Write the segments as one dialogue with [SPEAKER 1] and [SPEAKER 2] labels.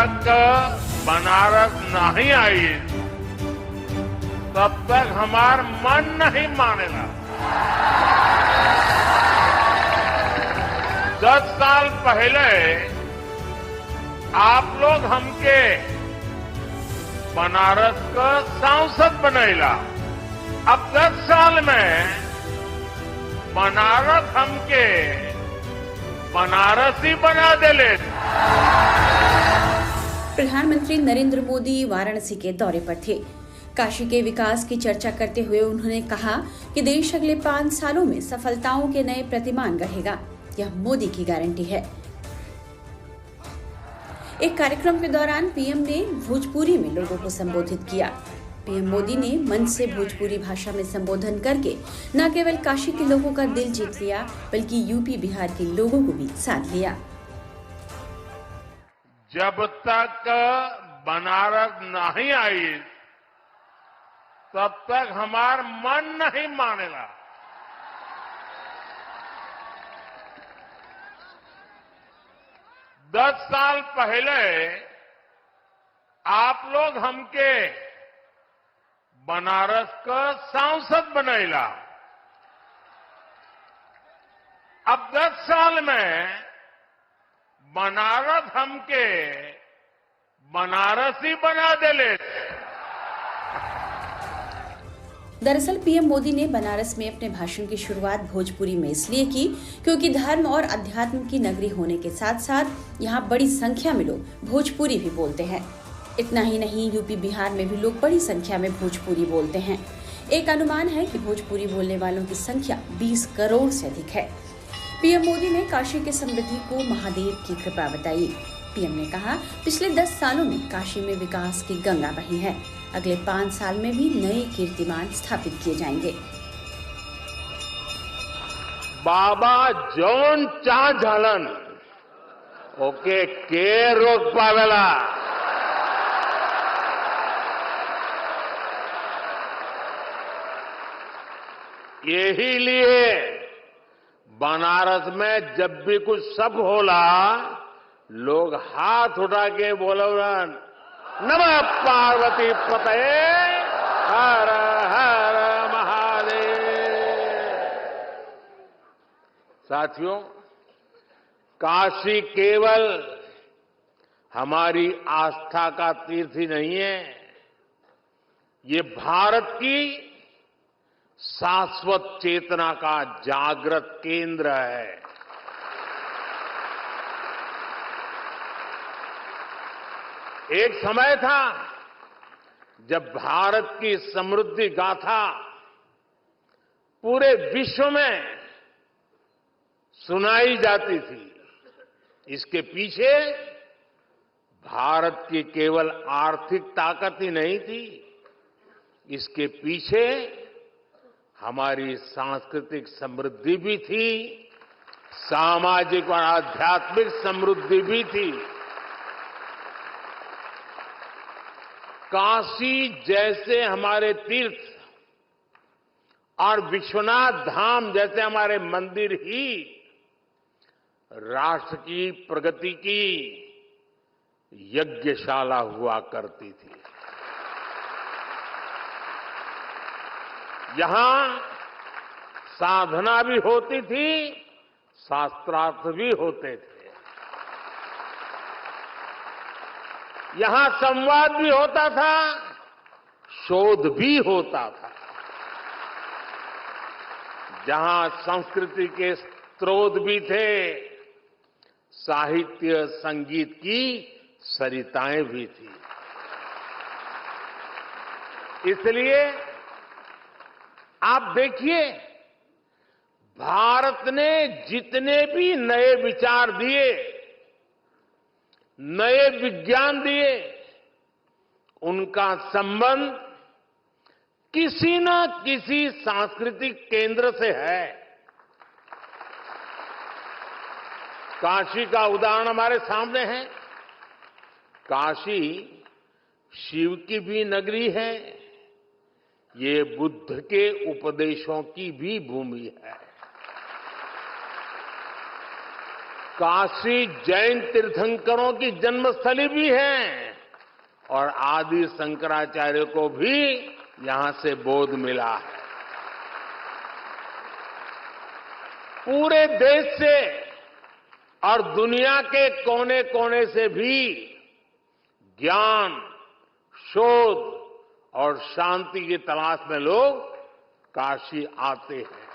[SPEAKER 1] तक बनारस नहीं आई तब तक हमार मन नहीं मानेगा। 10 साल पहले आप लोग हमके बनारस का सांसद बनैला, अब 10 साल में बनारस हमके बनारसी बना देले।
[SPEAKER 2] प्रधानमंत्री नरेंद्र मोदी वाराणसी के दौरे पर थे। काशी के विकास की चर्चा करते हुए उन्होंने कहा कि देश अगले 5 सालों में सफलताओं के नए प्रतिमान गढ़ेगा। यह मोदी की गारंटी है। एक कार्यक्रम के दौरान पीएम ने भोजपुरी में लोगों को संबोधित किया। पीएम मोदी ने मंच से भोजपुरी भाषा में संबोधन करके न केवल काशी के लोगों का दिल जीत लिया, बल्कि यूपी बिहार के लोगों को भी साथ लिया।
[SPEAKER 1] जब तक बनारस नहीं आई तब तक हमार मन नहीं मानेगा। दस साल पहले आप लोग हमके बनारस का सांसद बनैला, अब 10 साल में बनारस हमके बनारसी बना देले।
[SPEAKER 2] दरअसल पीएम मोदी ने बनारस में अपने भाषण की शुरुआत भोजपुरी में इसलिए की क्योंकि धर्म और अध्यात्म की नगरी होने के साथ साथ यहाँ बड़ी संख्या में लोग भोजपुरी भी बोलते हैं। इतना ही नहीं, यूपी बिहार में भी लोग बड़ी संख्या में भोजपुरी बोलते हैं। एक अनुमान है कि भोजपुरी बोलने वालों की संख्या 20 करोड़ से अधिक है। पीएम मोदी ने काशी की समृद्धि को महादेव की कृपा बताई। पीएम ने कहा, पिछले 10 सालों में काशी में विकास की गंगा बही है। अगले 5 साल में भी नए कीर्तिमान स्थापित किए जाएंगे।
[SPEAKER 1] बाबा जौन चा झालन ओके के रोक पावेला। यही लिए बनारस में जब भी कुछ सब होला, लोग हाथ उठा के बोलन, नमः पार्वती पतये हर हर महादेव। साथियों, काशी केवल हमारी आस्था का तीर्थ ही नहीं है, ये भारत की शाश्वत चेतना का जागृत केंद्र है। एक समय था जब भारत की समृद्धि गाथा पूरे विश्व में सुनाई जाती थी। इसके पीछे भारत की केवल आर्थिक ताकत ही नहीं थी, इसके पीछे हमारी सांस्कृतिक समृद्धि भी थी, सामाजिक और आध्यात्मिक समृद्धि भी थी। काशी जैसे हमारे तीर्थ और विश्वनाथ धाम जैसे हमारे मंदिर ही राष्ट्र की प्रगति की यज्ञशाला हुआ करती थी। यहां साधना भी होती थी, शास्त्रार्थ भी होते थे। यहां संवाद भी होता था, शोध भी होता था। जहां संस्कृति के स्रोत भी थे, साहित्य संगीत की सरिताएं भी थी। इसलिए आप देखिए, भारत ने जितने भी नए विचार दिए, नए विज्ञान दिए, उनका संबंध किसी न किसी सांस्कृतिक केंद्र से है। काशी का उदाहरण हमारे सामने है। काशी शिव की भी नगरी है, ये बुद्ध के उपदेशों की भी भूमि है। काशी जैन तीर्थंकरों की जन्मस्थली भी है और आदि शंकराचार्य को भी यहां से बोध मिला है। पूरे देश से और दुनिया के कोने कोने से भी ज्ञान, शोध और शांति की तलाश में लोग काशी आते हैं।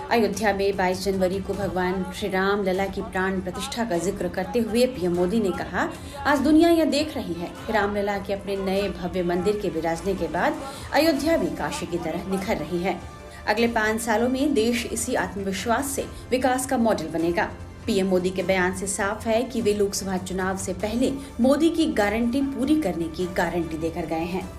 [SPEAKER 2] अयोध्या में 22 जनवरी को भगवान श्री राम लला की प्राण प्रतिष्ठा का जिक्र करते हुए पीएम मोदी ने कहा, आज दुनिया यह देख रही है कि रामलला के अपने नए भव्य मंदिर के विराजने के बाद अयोध्या भी काशी की तरह निखर रही है। अगले 5 सालों में देश इसी आत्मविश्वास से विकास का मॉडल बनेगा। पीएम मोदी के बयान से साफ है कि वे लोकसभा चुनाव से पहले मोदी की गारंटी पूरी करने की गारंटी देकर गए हैं।